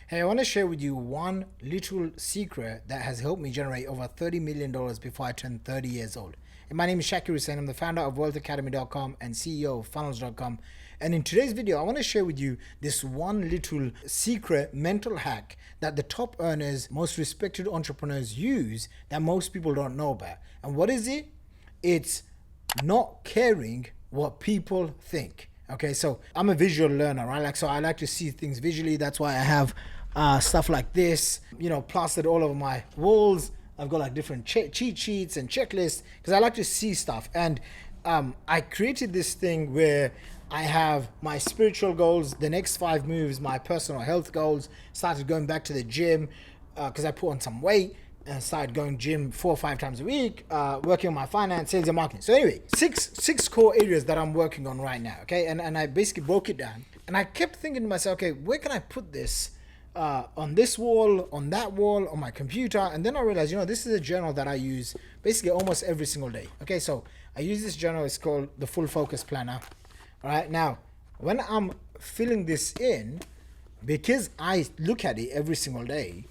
Hey, I want to share with you one little secret that has helped me generate over $30 million before I turned 30 years old. And my name is Shaqir Hussyin. I'm the founder of wealthacademy.com and CEO of funnels.com. And in today's video, I want to share with you this one little secret mental hack that the top earners, most respected entrepreneurs use that most people don't know about. And what is it? It's not caring what people think. Okay, so I'm a visual learner, right? So I like to see things visually. That's why I have stuff like this, plastered all over my walls. I've got like different cheat sheets and checklists because I like to see stuff. And I created this thing where I have my spiritual goals, the next 5 moves, my personal health goals, started going back to the gym because I put on some weight and started going gym 4 or 5 times a week, working on my finance, sales and marketing. So anyway, six core areas that I'm working on right now, okay? And I basically broke it down. And I kept thinking to myself, okay, where can I put this? On this wall, on that wall, on my computer. And then I realized, this is a journal that I use basically almost every single day. Okay, so I use this journal. It's called the Full Focus Planner. All right, now, when I'm filling this in, because I look at it every single day,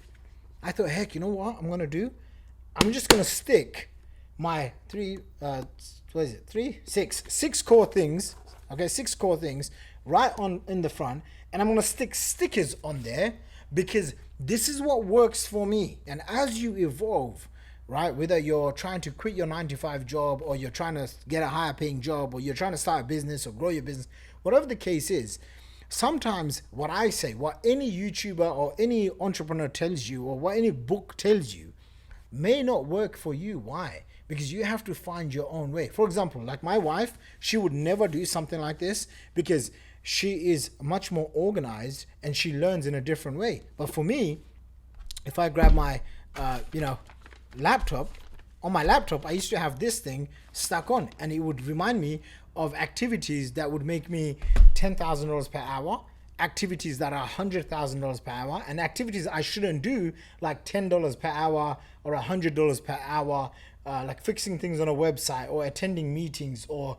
I thought, heck, you know what I'm going to do? I'm just going to stick my six core things, okay, 6 core things right on in the front. And I'm going to stick stickers on there because this is what works for me. And as you evolve, right, whether you're trying to quit your 9-to-5 job or you're trying to get a higher paying job or you're trying to start a business or grow your business, whatever the case is, sometimes what I say, what any YouTuber or any entrepreneur tells you or what any book tells you may not work for you. Why? Because you have to find your own way. For example, like my wife, she would never do something like this because she is much more organized and she learns in a different way. But for me, if I grab my, laptop, on my laptop, I used to have this thing stuck on and it would remind me of activities that would make me $10,000 per hour, activities that are $100,000 per hour, and activities I shouldn't do like $10 per hour or $100 per hour, like fixing things on a website or attending meetings or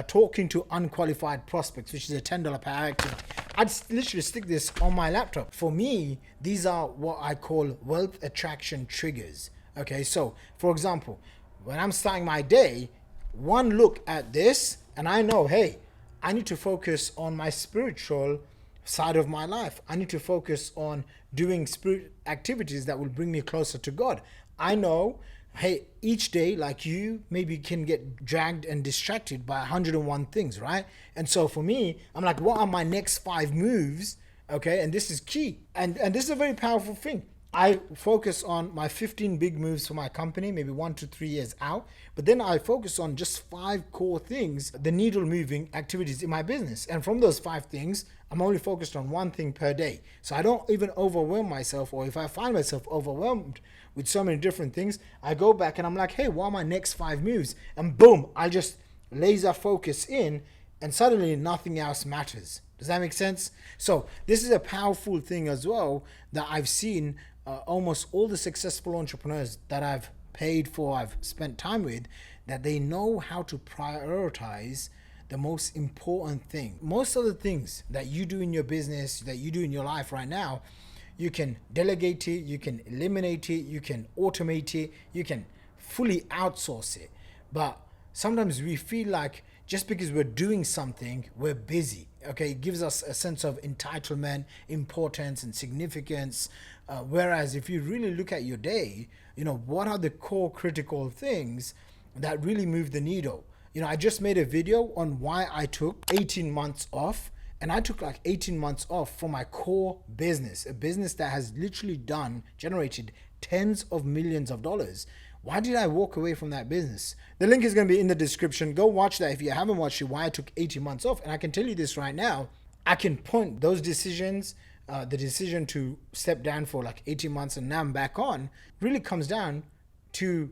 talking to unqualified prospects, which is a $10 per hour activity. I'd literally stick this on my laptop. For me, these are what I call wealth attraction triggers. Okay, so for example, when I'm starting my day, one look at this and I know, hey, I need to focus on my spiritual side of my life. I need to focus on doing spirit activities that will bring me closer to God. I know, hey, each day, like you, maybe can get dragged and distracted by 101 things, right? And so for me, I'm like, what are my next 5 moves? Okay, and this is key. And this is a very powerful thing. I focus on my 15 big moves for my company, maybe 1 to 3 years out. But then I focus on just 5 core things, the needle moving activities in my business. And from those 5 things, I'm only focused on one thing per day. So I don't even overwhelm myself, or if I find myself overwhelmed with so many different things, I go back and I'm like, hey, what are my next 5 moves? And boom, I just laser focus in and suddenly nothing else matters. Does that make sense? So this is a powerful thing as well that I've seen almost all the successful entrepreneurs that I've paid for, I've spent time with, that they know how to prioritize the most important thing. Most of the things that you do in your business, that you do in your life right now, you can delegate it, you can eliminate it, you can automate it, you can fully outsource it. But sometimes we feel like just because we're doing something, we're busy. Okay, it gives us a sense of entitlement, importance, and significance. Whereas if you really look at your day, what are the core critical things that really move the needle? I just made a video on why I took 18 months off. And I took like 18 months off for my core business, a business that has literally generated tens of millions of dollars. Why did I walk away from that business? The link is going to be in the description. Go watch that if you haven't watched it, why I took 18 months off. And I can tell you this right now, I can point those decisions, the decision to step down for like 18 months and now I'm back on, really comes down to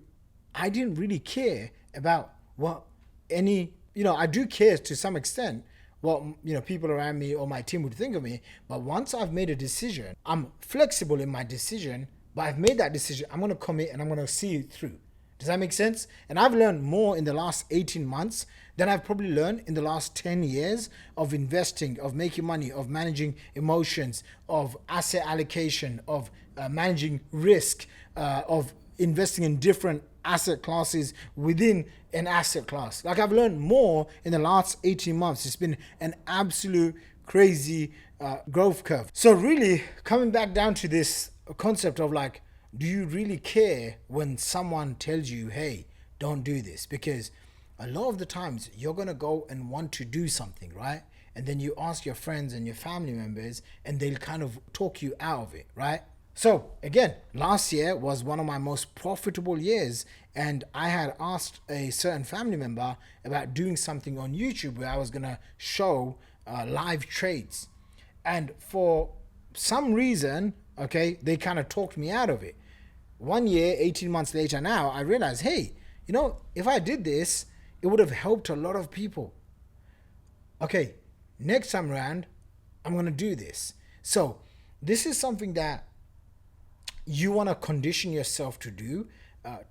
I didn't really care about what I do care to some extent what people around me or my team would think of me. But once I've made a decision, I'm flexible in my decision, but I've made that decision. I'm going to commit and I'm going to see it through. Does that make sense? And I've learned more in the last 18 months than I've probably learned in the last 10 years of investing, of making money, of managing emotions, of asset allocation, of managing risk, of investing in different asset classes within an asset class. Like, I've learned more in the last 18 months. It's been an absolute crazy growth curve. So really coming back down to this concept of like, do you really care when someone tells you, hey, don't do this? Because a lot of the times you're going to go and want to do something, right? And then you ask your friends and your family members and they'll kind of talk you out of it, right? So again, last year was one of my most profitable years, and I had asked a certain family member about doing something on YouTube where I was going to show live trades. And for some reason, okay, they kind of talked me out of it. 1 year, 18 months later now, I realized, hey, you know, if I did this, it would have helped a lot of people. Okay, next time around, I'm going to do this. So this is something that you want to condition yourself to do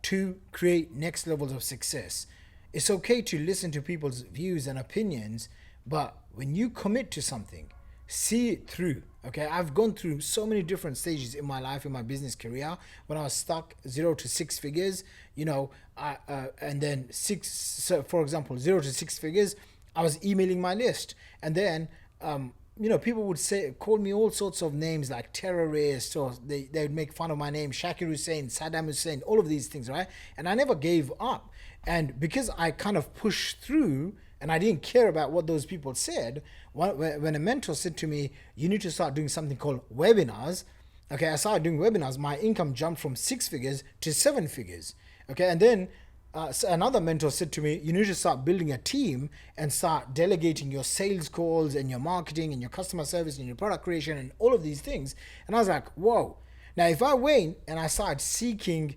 to create next levels of success. It's okay to listen to people's views and opinions, but when you commit to something, see it through. Okay, I've gone through so many different stages in my life, in my business career. When I was stuck 0 to 6 figures, you know, and then so for example, 0 to 6 figures, I was emailing my list, and then you know, people would call me all sorts of names like terrorist, or they would make fun of my name, Shaqir Hussyin, Saddam Hussein, all of these things, right? And I never gave up. And because I kind of pushed through and I didn't care about what those people said, when a mentor said to me, you need to start doing something called webinars. Okay, I started doing webinars. My income jumped from 6 figures to 7 figures. Okay, and then so another mentor said to me, you need to start building a team and start delegating your sales calls and your marketing and your customer service and your product creation and all of these things. And I was like, whoa. Now, if I went and I started seeking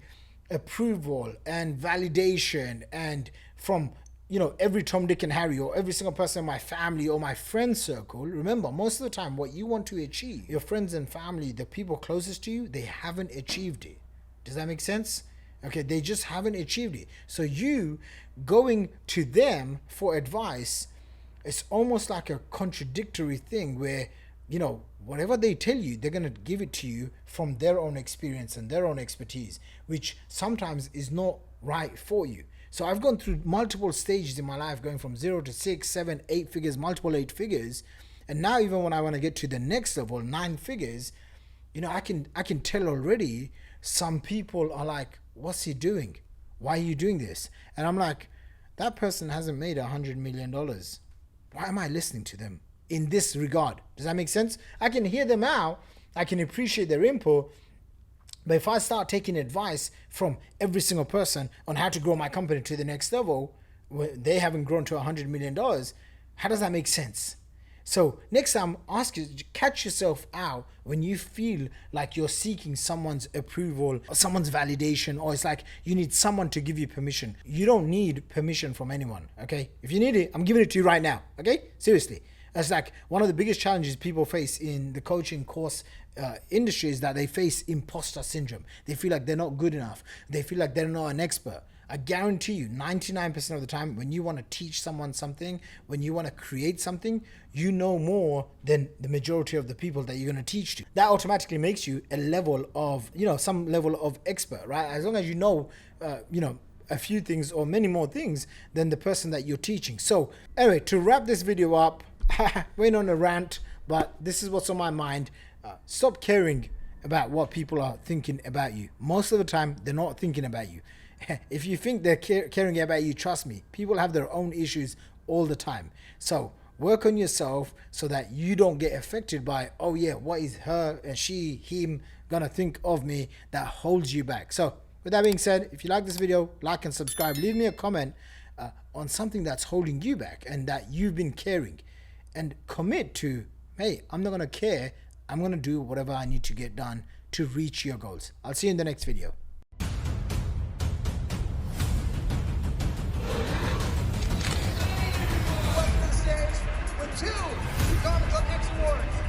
approval and validation and from, you know, every Tom, Dick and Harry, or every single person in my family or my friend circle, remember, most of the time what you want to achieve, your friends and family, the people closest to you, they haven't achieved it. Does that make sense? Okay, they just haven't achieved it. So you going to them for advice, it's almost like a contradictory thing where, you know, whatever they tell you, they're going to give it to you from their own experience and their own expertise, which sometimes is not right for you. So I've gone through multiple stages in my life, going from 0 to 6, 7, 8 figures, multiple 8 figures. And now even when I want to get to the next level, 9 figures, you know, I can tell already some people are like, what's he doing? Why are you doing this? And I'm like, that person hasn't made $100 million. Why am I listening to them in this regard? Does that make sense? I can hear them out. I can appreciate their input. But if I start taking advice from every single person on how to grow my company to the next level, they haven't grown to $100 million, how does that make sense? So next time, catch yourself out when you feel like you're seeking someone's approval or someone's validation, or it's like you need someone to give you permission. You don't need permission from anyone, okay? If you need it, I'm giving it to you right now, okay? Seriously. That's like one of the biggest challenges people face in the coaching course industry is that they face imposter syndrome. They feel like they're not good enough. They feel like they're not an expert. I guarantee you 99% of the time when you want to teach someone something, when you want to create something, you know more than the majority of the people that you're going to teach to. That automatically makes you a level of, you know, some level of expert, right? As long as you know, you know, a few things or many more things than the person that you're teaching. So anyway, to wrap this video up, went on a rant, but this is what's on my mind. Stop caring about what people are thinking about you. Most of the time, they're not thinking about you. If you think they're caring about you, trust me, people have their own issues all the time. So work on yourself so that you don't get affected by, oh yeah, what is her and she, him gonna think of me, that holds you back. So with that being said, if you like this video, like and subscribe, leave me a comment on something that's holding you back and that you've been caring, and commit to, hey, I'm not gonna care, I'm gonna do whatever I need to get done to reach your goals. I'll see you in the next video. Welcome to the stage with 2 Economic Next Awards.